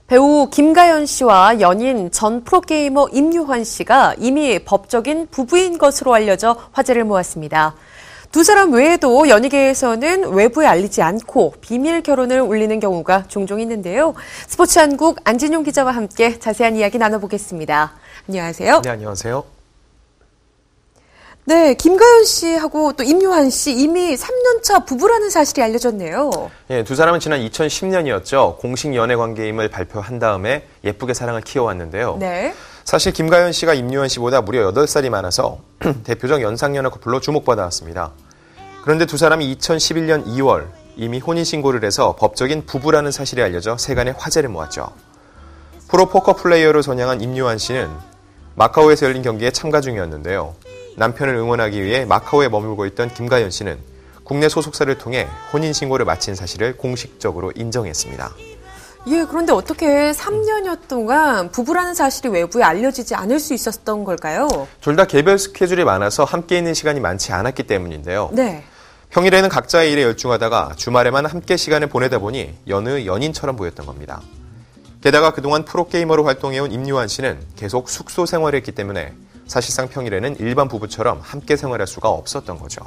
배우 김가연 씨와 연인 전 프로게이머 임요환 씨가 이미 법적인 부부인 것으로 알려져 화제를 모았습니다. 두 사람 외에도 연예계에서는 외부에 알리지 않고 비밀 결혼을 올리는 경우가 종종 있는데요. 스포츠한국 안진용 기자와 함께 자세한 이야기 나눠보겠습니다. 안녕하세요. 네, 안녕하세요. 네, 김가연 씨하고 또 임요환 씨 이미 3년차 부부라는 사실이 알려졌네요. 예, 두 사람은 지난 2010년이었죠. 공식 연애 관계임을 발표한 다음에 예쁘게 사랑을 키워왔는데요. 네. 사실 김가연 씨가 임요환 씨보다 무려 8살이 많아서 대표적 연상연하 커플로 주목받아왔습니다. 그런데 두 사람이 2011년 2월 이미 혼인신고를 해서 법적인 부부라는 사실이 알려져 세간의 화제를 모았죠. 프로 포커 플레이어로 전향한 임요환 씨는 마카오에서 열린 경기에 참가 중이었는데요. 남편을 응원하기 위해 마카오에 머물고 있던 김가연 씨는 국내 소속사를 통해 혼인신고를 마친 사실을 공식적으로 인정했습니다. 예, 그런데 어떻게 3년여 동안 부부라는 사실이 외부에 알려지지 않을 수 있었던 걸까요? 둘 다 개별 스케줄이 많아서 함께 있는 시간이 많지 않았기 때문인데요. 네. 평일에는 각자의 일에 열중하다가 주말에만 함께 시간을 보내다 보니 여느 연인처럼 보였던 겁니다. 게다가 그동안 프로게이머로 활동해온 임요환 씨는 계속 숙소 생활을 했기 때문에 사실상 평일에는 일반 부부처럼 함께 생활할 수가 없었던 거죠.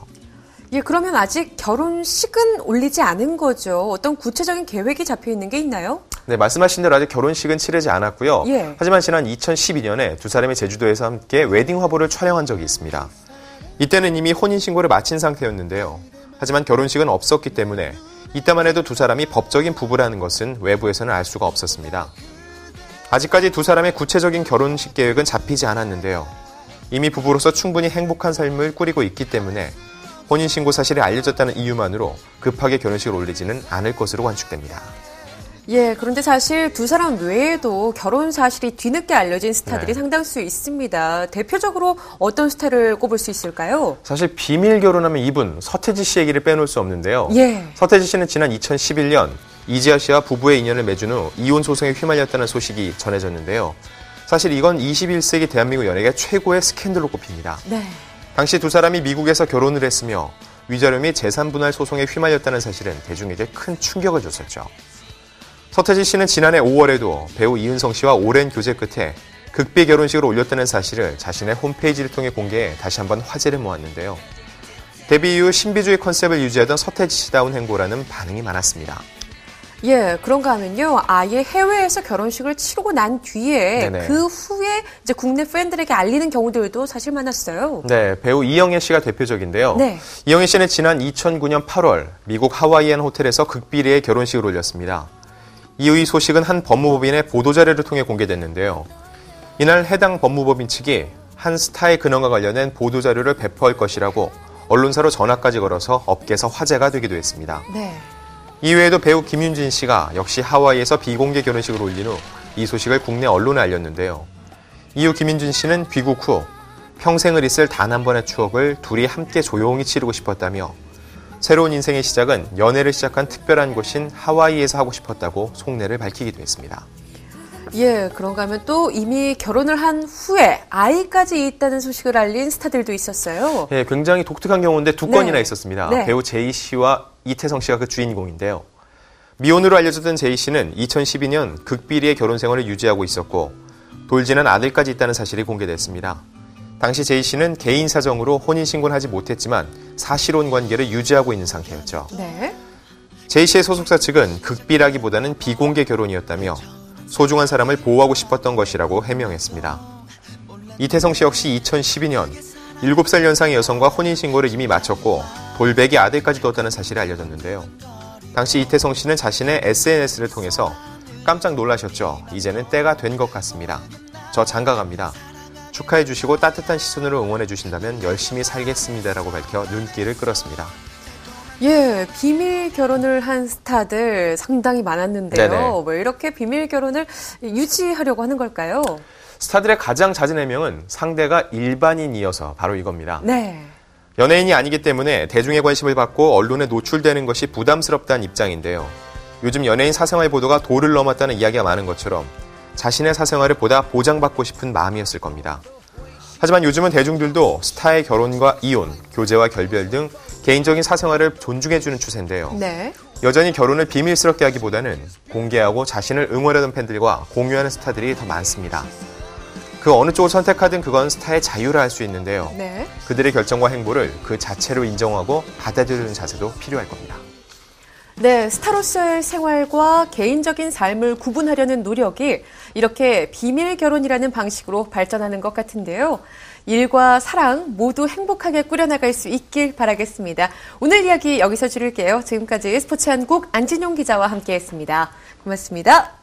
예, 그러면 아직 결혼식은 올리지 않은 거죠. 어떤 구체적인 계획이 잡혀 있는 게 있나요? 네, 말씀하신 대로 아직 결혼식은 치르지 않았고요. 예. 하지만 지난 2012년에 두 사람이 제주도에서 함께 웨딩 화보를 촬영한 적이 있습니다. 이때는 이미 혼인신고를 마친 상태였는데요. 하지만 결혼식은 없었기 때문에 이때만 해도 두 사람이 법적인 부부라는 것은 외부에서는 알 수가 없었습니다. 아직까지 두 사람의 구체적인 결혼식 계획은 잡히지 않았는데요. 이미 부부로서 충분히 행복한 삶을 꾸리고 있기 때문에 혼인신고 사실이 알려졌다는 이유만으로 급하게 결혼식을 올리지는 않을 것으로 관측됩니다. 예, 그런데 사실 두 사람 외에도 결혼 사실이 뒤늦게 알려진 스타들이 네. 상당수 있습니다. 대표적으로 어떤 스타를 꼽을 수 있을까요? 사실 비밀 결혼하면 이분 서태지 씨 얘기를 빼놓을 수 없는데요. 예. 서태지 씨는 지난 2011년 이지아 씨와 부부의 인연을 맺은 후 이혼 소송에 휘말렸다는 소식이 전해졌는데요. 사실 이건 21세기 대한민국 연예계 최고의 스캔들로 꼽힙니다. 네. 당시 두 사람이 미국에서 결혼을 했으며 위자료 및 재산 분할 소송에 휘말렸다는 사실은 대중에게 큰 충격을 줬었죠. 서태지 씨는 지난해 5월에도 배우 이은성 씨와 오랜 교제 끝에 극비 결혼식을 올렸다는 사실을 자신의 홈페이지를 통해 공개해 다시 한번 화제를 모았는데요. 데뷔 이후 신비주의 컨셉을 유지하던 서태지 씨다운 행보라는 반응이 많았습니다. 예, 그런가 하면요. 아예 해외에서 결혼식을 치르고 난 뒤에 네네. 그 후에 이제 국내 팬들에게 알리는 경우들도 사실 많았어요. 네, 배우 이영애 씨가 대표적인데요. 네. 이영애 씨는 지난 2009년 8월 미국 하와이안 호텔에서 극비리의 결혼식을 올렸습니다. 이후 이 소식은 한 법무법인의 보도자료를 통해 공개됐는데요. 이날 해당 법무법인 측이 한 스타의 근황과 관련된 보도자료를 배포할 것이라고 언론사로 전화까지 걸어서 업계에서 화제가 되기도 했습니다. 네. 이외에도 배우 김윤진 씨가 역시 하와이에서 비공개 결혼식을 올린 후 이 소식을 국내 언론에 알렸는데요. 이후 김윤진 씨는 귀국 후 평생을 있을 단 한 번의 추억을 둘이 함께 조용히 치르고 싶었다며 새로운 인생의 시작은 연애를 시작한 특별한 곳인 하와이에서 하고 싶었다고 속내를 밝히기도 했습니다. 예, 그런가 하면 또 이미 결혼을 한 후에 아이까지 있다는 소식을 알린 스타들도 있었어요. 네, 굉장히 독특한 경우인데 두 네. 건이나 있었습니다. 네. 배우 제이 씨와 이태성 씨가 그 주인공인데요. 미혼으로 알려졌던 제이 씨는 2012년 극비리의 결혼 생활을 유지하고 있었고 돌진한 아들까지 있다는 사실이 공개됐습니다. 당시 제이 씨는 개인 사정으로 혼인신고를 하지 못했지만 사실혼 관계를 유지하고 있는 상태였죠. 네. 제이 씨의 소속사 측은 극비라기보다는 비공개 결혼이었다며 소중한 사람을 보호하고 싶었던 것이라고 해명했습니다. 이태성 씨 역시 2012년 7살 연상의 여성과 혼인신고를 이미 마쳤고 돌베개 아들까지 뒀다는 사실이 알려졌는데요. 당시 이태성 씨는 자신의 SNS를 통해서 깜짝 놀라셨죠. 이제는 때가 된 것 같습니다. 저 장가갑니다. 축하해 주시고 따뜻한 시선으로 응원해 주신다면 열심히 살겠습니다라고 밝혀 눈길을 끌었습니다. 예, 비밀 결혼을 한 스타들 상당히 많았는데요. 네네. 왜 이렇게 비밀 결혼을 유지하려고 하는 걸까요? 스타들의 가장 잦은 해명은 상대가 일반인이어서 바로 이겁니다. 네. 연예인이 아니기 때문에 대중의 관심을 받고 언론에 노출되는 것이 부담스럽다는 입장인데요. 요즘 연예인 사생활 보도가 도를 넘었다는 이야기가 많은 것처럼 자신의 사생활을 보다 보장받고 싶은 마음이었을 겁니다. 하지만 요즘은 대중들도 스타의 결혼과 이혼, 교제와 결별 등 개인적인 사생활을 존중해주는 추세인데요. 네. 여전히 결혼을 비밀스럽게 하기보다는 공개하고 자신을 응원하는 팬들과 공유하는 스타들이 더 많습니다. 그 어느 쪽을 선택하든 그건 스타의 자유라 할 수 있는데요. 네. 그들의 결정과 행보를 그 자체로 인정하고 받아들이는 자세도 필요할 겁니다. 네, 스타로서의 생활과 개인적인 삶을 구분하려는 노력이 이렇게 비밀 결혼이라는 방식으로 발전하는 것 같은데요. 일과 사랑 모두 행복하게 꾸려나갈 수 있길 바라겠습니다. 오늘 이야기 여기서 줄일게요. 지금까지 스포츠 한국 안진용 기자와 함께했습니다. 고맙습니다.